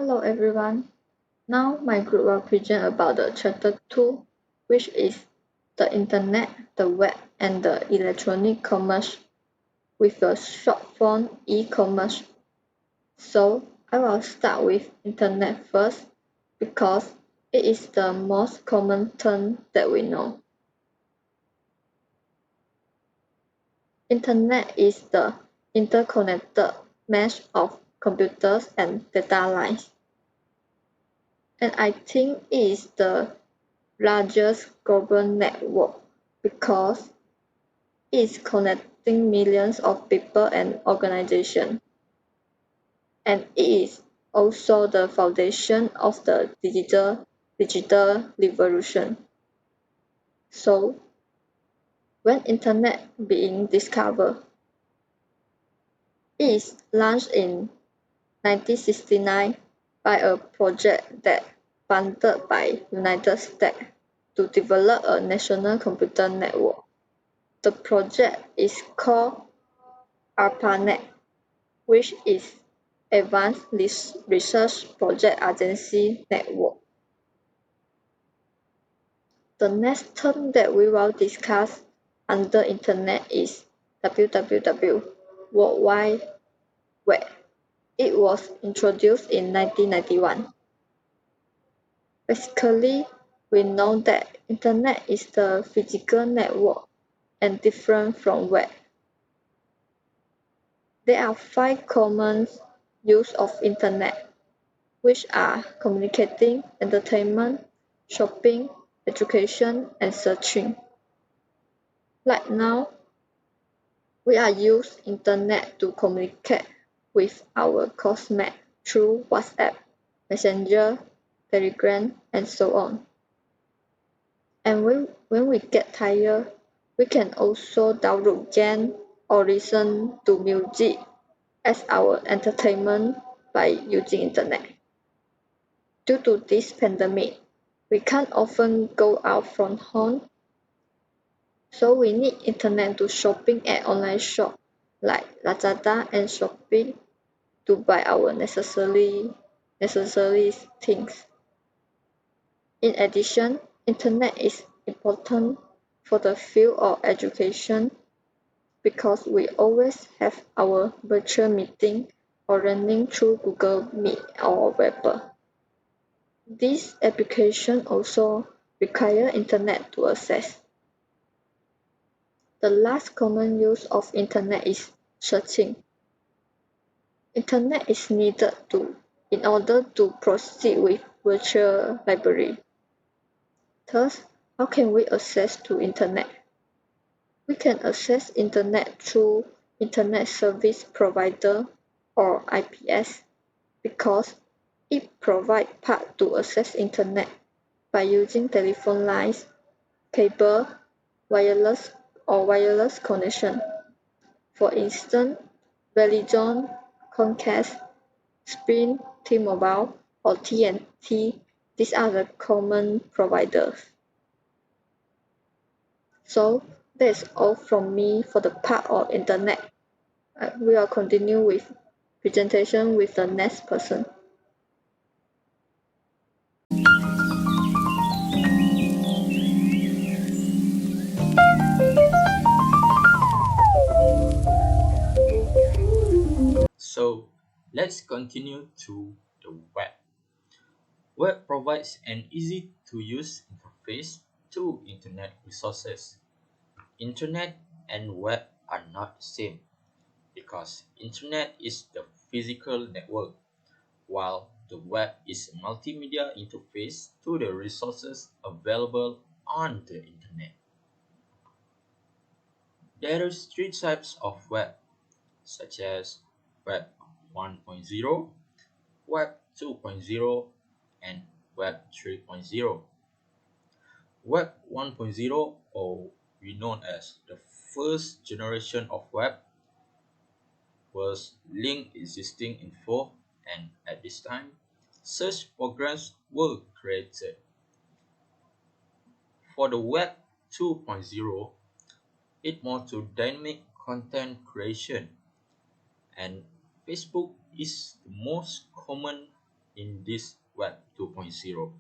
Hello everyone. Now my group will present about the chapter 2, which is the internet, the web, and the electronic commerce with a short form e-commerce. So I will start with internet first because it is the most common term that we know. Internet is the interconnected mesh of computers and data lines. And I think it is the largest global network because it is connecting millions of people and organizations, and it is also the foundation of the digital revolution. So when internet being discovered, it is launched in 1969 by a project that funded by United States to develop a national computer network. The project is called ARPANET, which is Advanced Research Project Agency Network. The next term that we will discuss under Internet is www, World Wide Web. It was introduced in 1991. Basically, we know that Internet is the physical network and different from web. There are 5 common uses of Internet, which are communicating, entertainment, shopping, education, and searching. Like now, we are use Internet to communicate with our classmates through WhatsApp, Messenger, Telegram, and so on. And when we get tired, we can also download games or listen to music as our entertainment by using Internet. Due to this pandemic, we can't often go out from home, so we need Internet to shopping at online shop like Lazada and Shopee to buy our necessary things. In addition, Internet is important for the field of education because we always have our virtual meeting or learning through Google Meet or Weber. These applications also require Internet to access. The last common use of Internet is searching. Internet is needed in order to proceed with virtual library. Thus, how can we access to Internet? We can access Internet through Internet Service Provider or IPS because it provides paths to access Internet by using telephone lines, cable, wireless connection. For instance, Verizon, Comcast, Sprint, T-Mobile, or TNT, these are the common providers. So that's all from me for the part of Internet. We will continue with presentation with the next person. So let's continue to the web. Web provides an easy to use interface to internet resources. Internet and web are not the same because internet is the physical network while the web is a multimedia interface to the resources available on the internet. There are 3 types of web such as Web 1.0, Web 2.0, and Web 3.0. Web 1.0, or we known as the first generation of web, was link existing info, and at this time, search programs were created. For the Web 2.0, it more to dynamic content creation, and Facebook is the most common in this Web 2.0.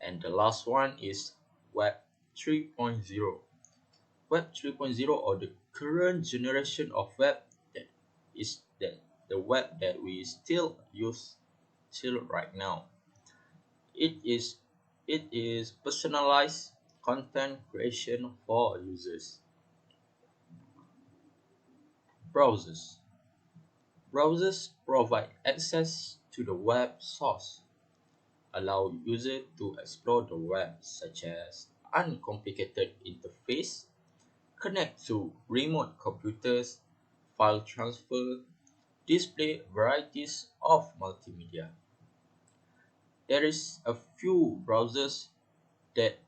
And the last one is Web 3.0. Web 3.0, or the current generation of web, that is the web that we still use till right now. It is personalized content creation for users. Browsers. Browsers provide access to the web source, allow users to explore the web, such as uncomplicated interface, connect to remote computers, file transfer, display varieties of multimedia. There is a few browsers that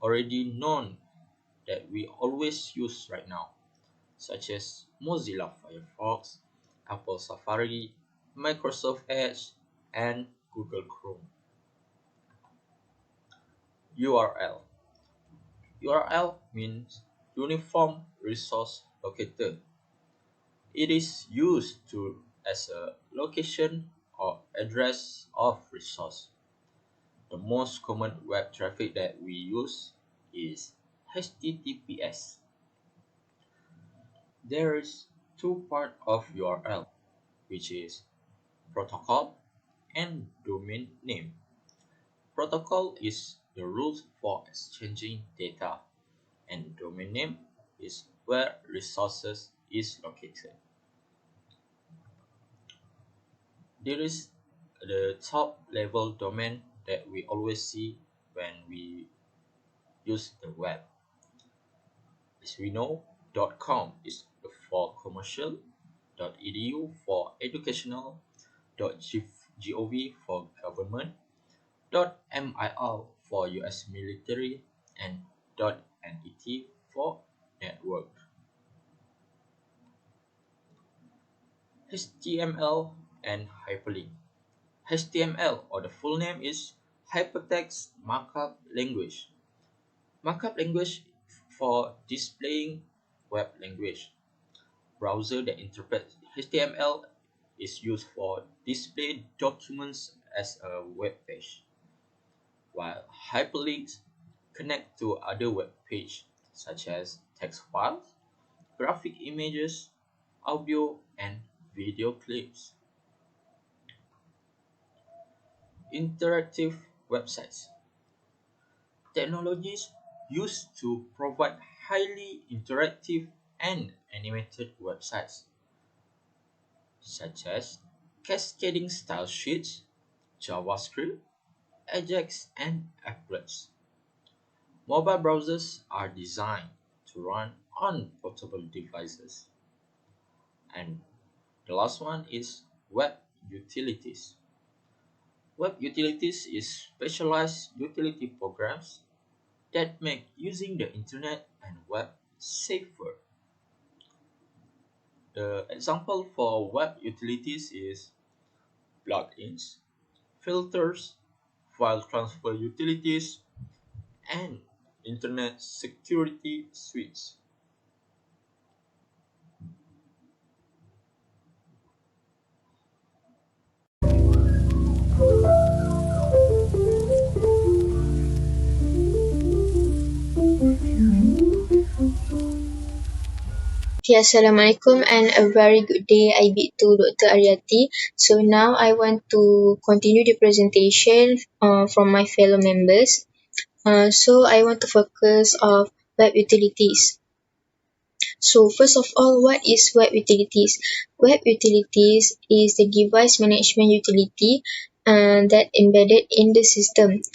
already known that we always use right now, such as Mozilla Firefox, Apple Safari, Microsoft Edge, and Google Chrome. URL. URL means Uniform Resource Locator. It is used as a location or address of resource. The most common web traffic that we use is HTTPS. There is two parts of URL, which is protocol and domain name. Protocol is the rules for exchanging data, and domain name is where resources is located. There is the top level domain that we always see when we use the web. As we know, .com is for commercial, .edu for educational, .gov for government, .mil for US military, and .net for network. HTML and hyperlink. HTML, or the full name, is Hypertext Markup Language. Markup language for displaying web language. Browser that interprets HTML is used for display documents as a web page, while hyperlinks connect to other web pages such as text files, graphic images, audio, and video clips. Interactive websites. Technologies used to provide highly interactive and animated websites, such as cascading style sheets, JavaScript, Ajax, and Applets. Mobile browsers are designed to run on portable devices. And the last one is web utilities. Web utilities is specialized utility programs that make using the internet and web safer. The example for web utilities is plugins, filters, file transfer utilities, and internet security suites. Okay, Assalamualaikum and a very good day. I be to Dr. Aryati. So now I want to continue the presentation from my fellow members. So I want to focus on web utilities. So first of all, what is web utilities? Web utilities is the device management utility that embedded in the system.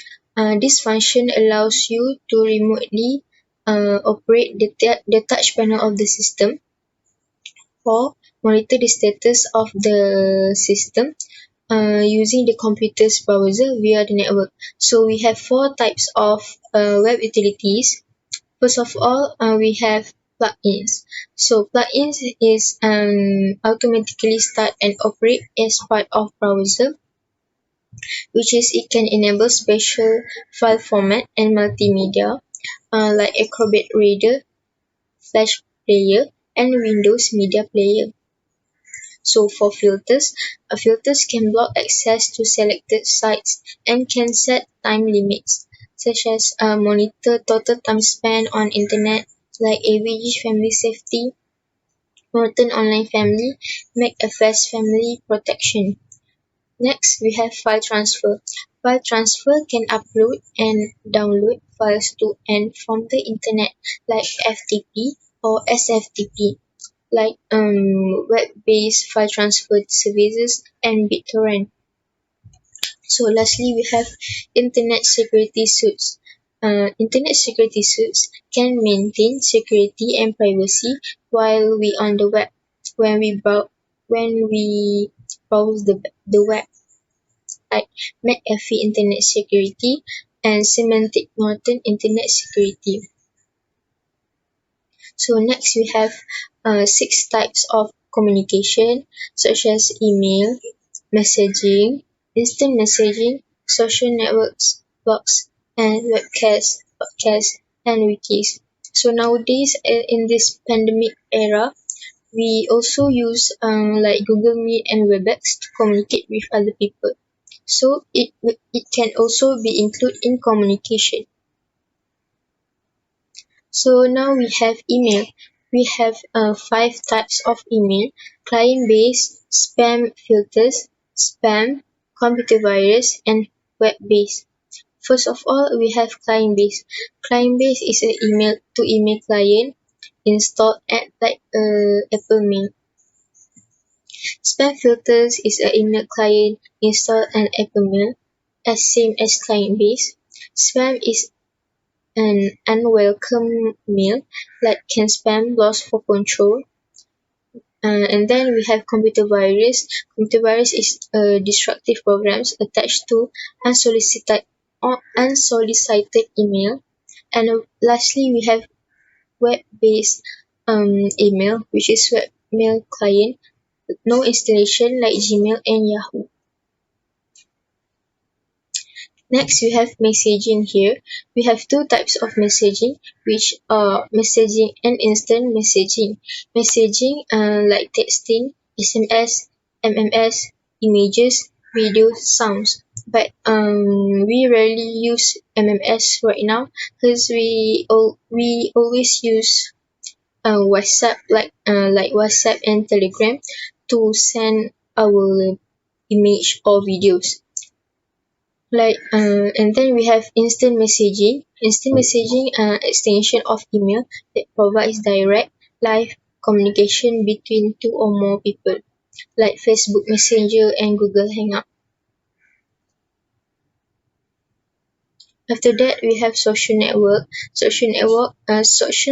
This function allows you to remotely operate the touch panel of the system or monitor the status of the system using the computer's browser via the network. So we have four types of web utilities. First of all, we have plugins. So plugins is automatically start and operate as part of browser, which is it can enable special file format and multimedia like Acrobat Reader, Flash Player, and Windows Media Player. So for filters, filters can block access to selected sites and can set time limits, such as monitor total time spent on internet, like AVG Family Safety, Norton Online Family, McAfee's Family Protection. Next, we have file transfer. File transfer can upload and download files to and from the internet, like FTP or SFTP, like web-based file transfer services and BitTorrent. So lastly, we have internet security suits. Internet security suits can maintain security and privacy while we on the web. When we browse the web, like McAfee Internet Security and Symantec Norton Internet Security. So next we have 6 types of communication, such as email, messaging, instant messaging, social networks, blogs, and podcasts, and wikis. So nowadays, in this pandemic era, we also use like Google Meet and Webex to communicate with other people. So it can also be included in communication. So now we have email. We have 5 types of email: client-based, spam filters, spam, computer virus, and web-based. First of all, we have client-based. Client-based is an email to email client installed at like Apple Mail. Spam filters is an email client installed on Apple Mail, as same as client-based. Spam is an unwelcome mail, like can spam lost for control. And then we have computer virus. Computer virus is destructive programs attached to unsolicited email. And lastly, we have web-based email, which is webmail client, no installation like Gmail and Yahoo. Next, we have messaging here. We have 2 types of messaging, which are messaging and instant messaging. Messaging like texting, SMS, MMS, images, video, sounds. But we rarely use MMS right now because we always use WhatsApp, like WhatsApp and Telegram, to send our image or videos. And then we have instant messaging. Instant messaging, extension of email that provides direct live communication between 2 or more people, like Facebook Messenger and Google Hangout. After that, we have social network. Social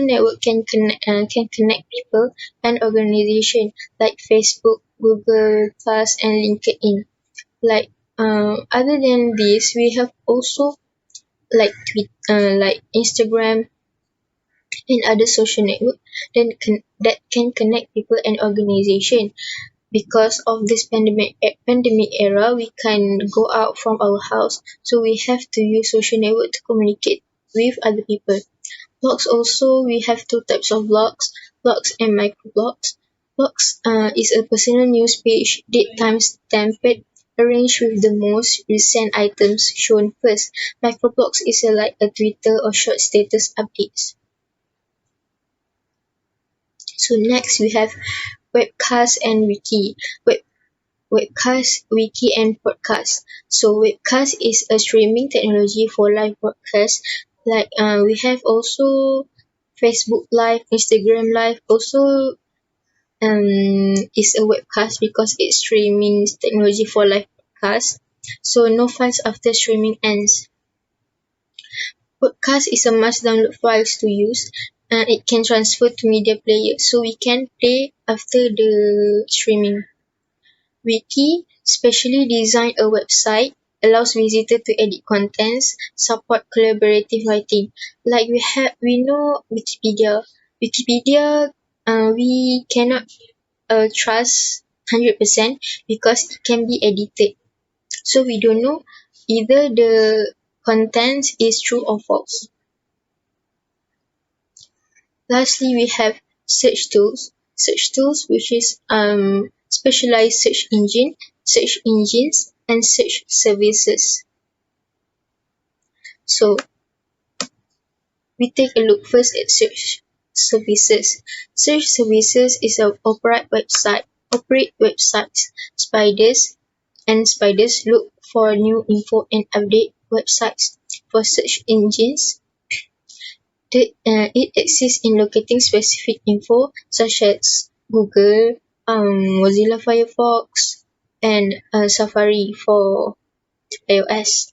network can connect people and organization, like Facebook, Google Plus, and LinkedIn. Like other than this, we have also like like Instagram and other social network that can connect people and organization. Because of this pandemic era, we can go out from our house, so we have to use social network to communicate with other people. Blogs also, we have 2 types of blogs and microblogs. Blogs is a personal news page, date time stamped, arranged with the most recent items shown first. Microblogs is like a Twitter or short status updates. So next we have webcast and wiki. Webcast, wiki, and podcast. So webcast is a streaming technology for live broadcast. Like we have also Facebook Live, Instagram Live. Also is a webcast because it's streaming technology for live broadcast. So no files after streaming ends. Podcast is a must download files to use, and it can transfer to media player, so we can play after the streaming. Wiki, specially designed a website, allows visitors to edit contents, support collaborative writing. Like we know Wikipedia. Wikipedia, we cannot trust 100% because it can be edited. So we don't know either the content is true or false. Lastly, we have search tools. Search tools, which is specialized search engines, and search services. So we take a look first at search services. Search services is a operate websites. Spiders look for new info and update websites. For search engines, it assists in locating specific info such as Google, Mozilla Firefox, and Safari for iOS.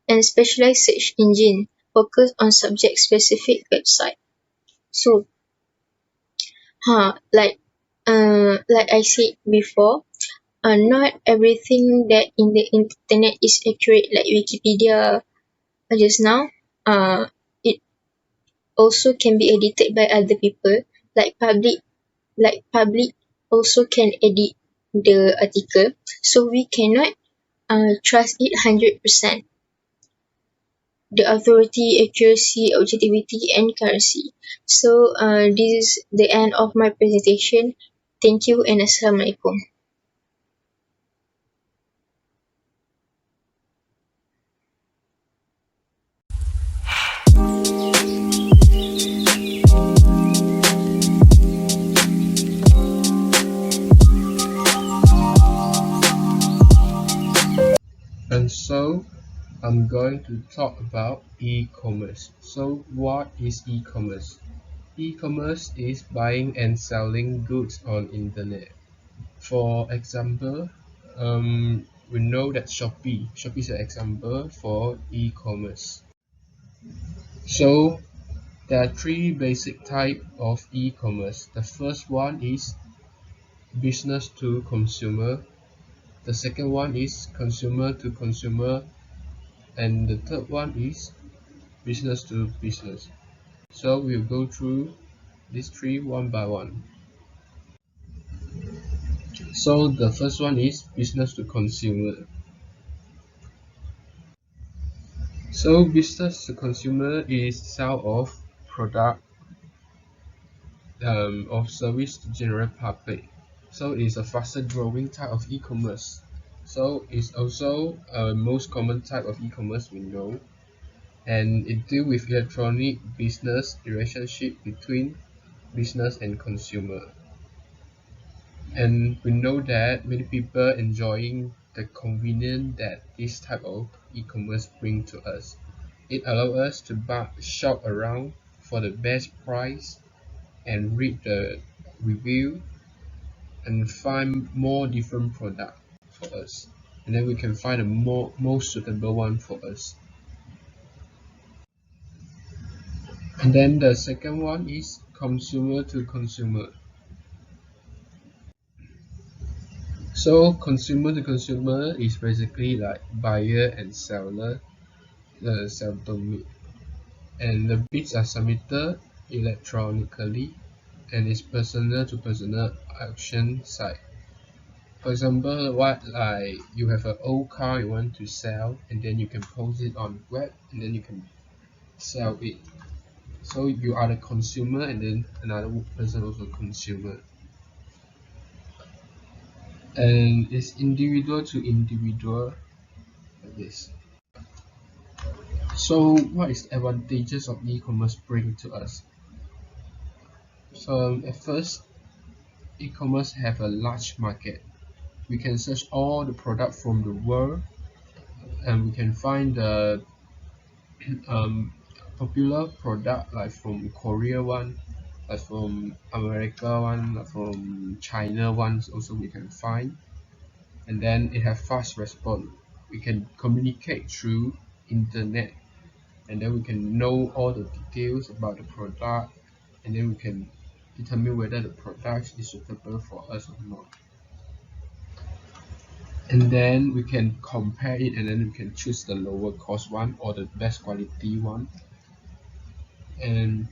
And specialized search engine focus on subject-specific website. So, like I said before, not everything that in the internet is accurate, like Wikipedia just now. It also can be edited by other people, like public also can edit the article, so we cannot trust it 100%. The authority, accuracy, objectivity, and currency. So this is the end of my presentation. Thank you and Assalamualaikum. And so I'm going to talk about e-commerce. So what is e-commerce? E-commerce is buying and selling goods on internet. For example, we know that Shopee is an example for e-commerce. So there are three basic types of e-commerce. The first one is business to consumer. The second one is consumer to consumer, and the third one is business to business. So we'll go through these three one by one. So the first one is business to consumer. So business to consumer is sale of product of service to general public. So it's a faster growing type of e-commerce. So it's also a most common type of e-commerce we know, and it deals with electronic business relationship between business and consumer. And we know that many people enjoying the convenience that this type of e-commerce bring to us. It allows us to shop around for the best price and read the review and find more different product for us, and then we can find a most suitable one for us. And then the second one is consumer to consumer. So consumer to consumer is basically like buyer and seller sell to meet, and the bids are submitted electronically, and it's personal to personal auction site. For example, what like you have an old car you want to sell, and then you can post it on web, and then you can sell it. So you are the consumer, and then another person also consumer. And it's individual to individual like this. So what is the advantages of e-commerce bring to us? So at first, e-commerce have a large market. We can search all the product from the world, and we can find the popular product like from Korea one, like from America one, like from China ones also we can find. And then it have fast response. We can communicate through internet, and then we can know all the details about the product, and then we can determine whether the product is suitable for us or not. And then we can compare it, and then we can choose the lower cost one or the best quality one. And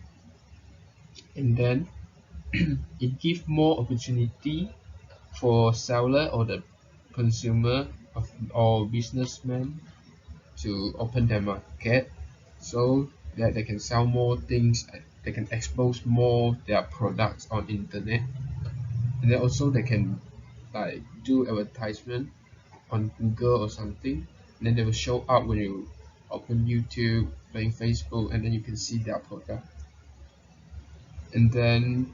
then it gives more opportunity for seller or the consumer or businessman to open their market, so that they can sell more things, they can expose more their products on internet, and then also they can like do advertisement on Google or something, and then they will show up when you open YouTube, playing Facebook, and then you can see their product. And then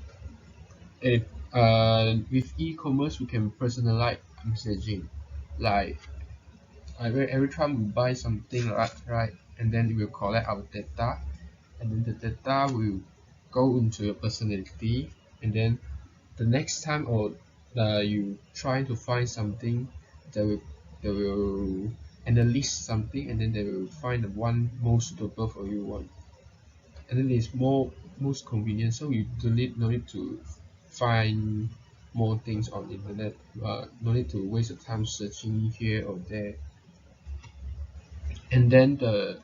it with e-commerce we can personalize messaging, like every time we buy something, right, and then it will collect our data, and then the data will go into your personality, and then the next time or you try to find something, they will analyze something, and then they will find the one most suitable for you one, and then it's most convenient, so you don't need no need to find more things on the internet, no need to waste your time searching here or there. And then the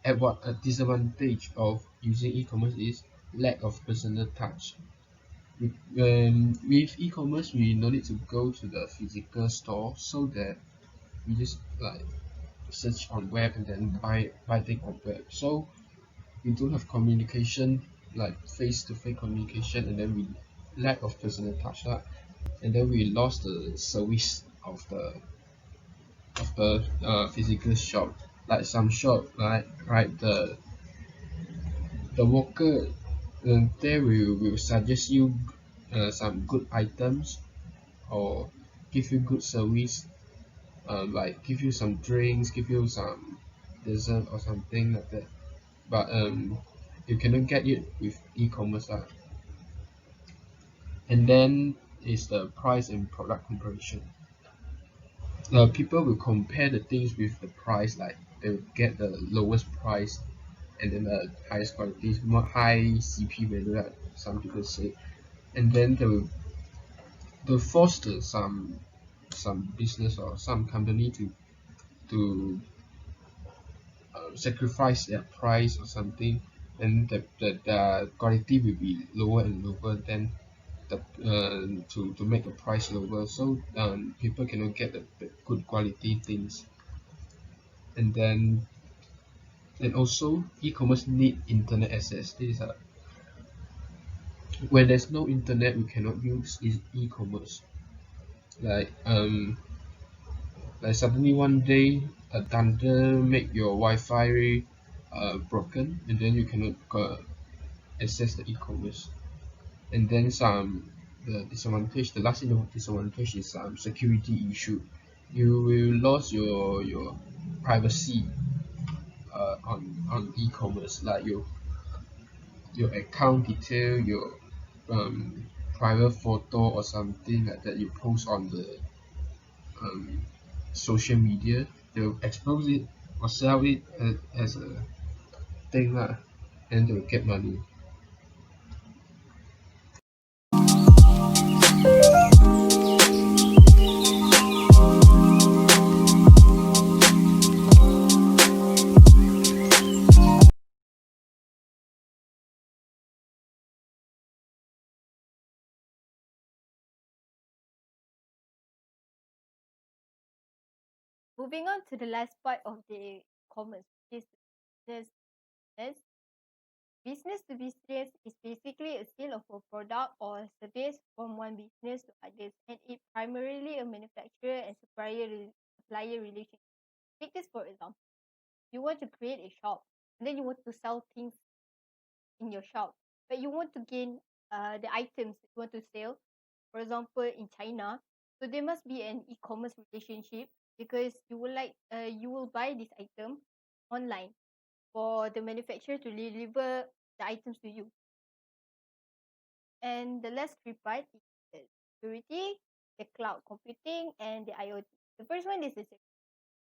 at what a disadvantage of using e-commerce is lack of personal touch. With e-commerce we no need to go to the physical store, so that we just like search on web and then buy things on web, so we don't have communication, like face-to-face communication, and then we lack of personal touch, and then we lost the service of the physical shop. Like some shop, right, the worker there will suggest you some good items, or give you good service, like give you some drinks, give you some dessert or something like that. But you cannot get it with e-commerce. And then is the price and product comparison. People will compare the things with the price, like they will get the lowest price and then the highest quality, more high CP value, like some people say. And then they will force some business or some company to sacrifice their price or something, then the quality will be lower and lower, then to make the price lower, so people cannot get the good quality things. And then and also e-commerce need internet access. This is when there's no internet we cannot use e-commerce, like like suddenly one day a thunder make your Wi-Fi broken, and then you cannot access the e-commerce. And then the last disadvantage is security issue. You will lose your privacy on e-commerce, like your account detail, your private photo or something like that you post on the um, social media. They'll expose it or sell it as a thing lah, and they'll get money. Moving on to the last part of the commerce, is this business. Business to business is basically a sale of a product or service from one business to others, and it primarily a manufacturer and supplier relationship. Take this for example. You want to create a shop, and then you want to sell things in your shop, but you want to gain the items you want to sell. For example, in China, so there must be an e-commerce relationship, because you will buy this item online for the manufacturer to deliver the items to you. And the last three part is the security, the cloud computing, and the IoT. The first one is the security.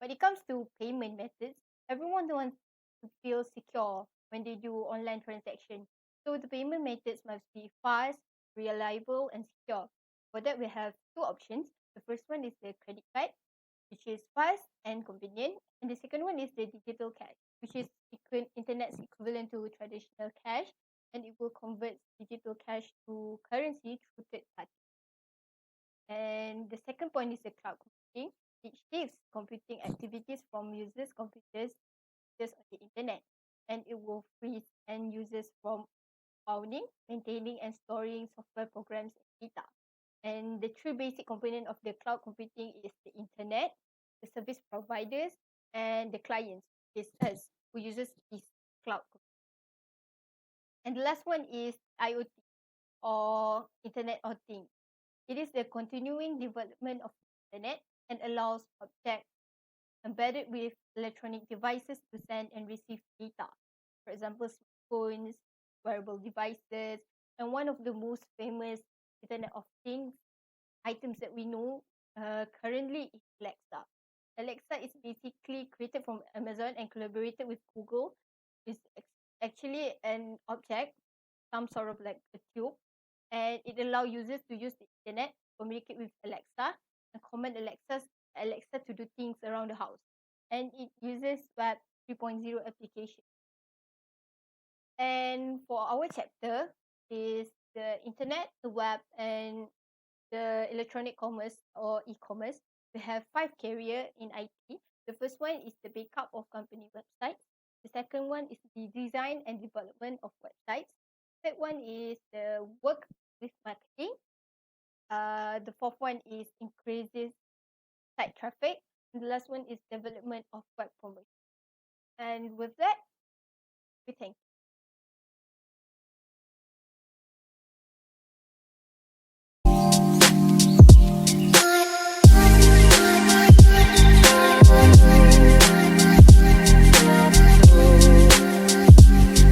When it comes to payment methods, everyone wants to feel secure when they do online transaction. So the payment methods must be fast, reliable, and secure. For that, we have two options. The first one is the credit card, which is fast and convenient. And the second one is the digital cash, which is internet's equivalent to traditional cash, and it will convert digital cash to currency through third party. And the second point is the cloud computing, which shifts computing activities from users' computers just on the internet, and it will free end users from owning, maintaining, and storing software programs and data. And the three basic components of the cloud computing is the internet, the service providers, and the clients, is us who uses this cloud. And the last one is IoT, or Internet of Things. It is the continuing development of the internet and allows objects embedded with electronic devices to send and receive data. For example, smartphones, wearable devices, and one of the most famous Internet of Things items that we know currently is Alexa. Alexa is basically created from Amazon and collaborated with Google. It's actually an object, some sort of like a tube, and it allows users to use the internet, communicate with Alexa, and command Alexa to do things around the house. And it uses Web 3.0 application. And for our chapter is the internet, the web, and the electronic commerce or e-commerce. We have 5 careers in IT. The first one is the backup of company websites. The second one is the design and development of websites. Third one is the work with marketing. The fourth one is increases site traffic. And the last one is development of web promotion. And with that, we thank you.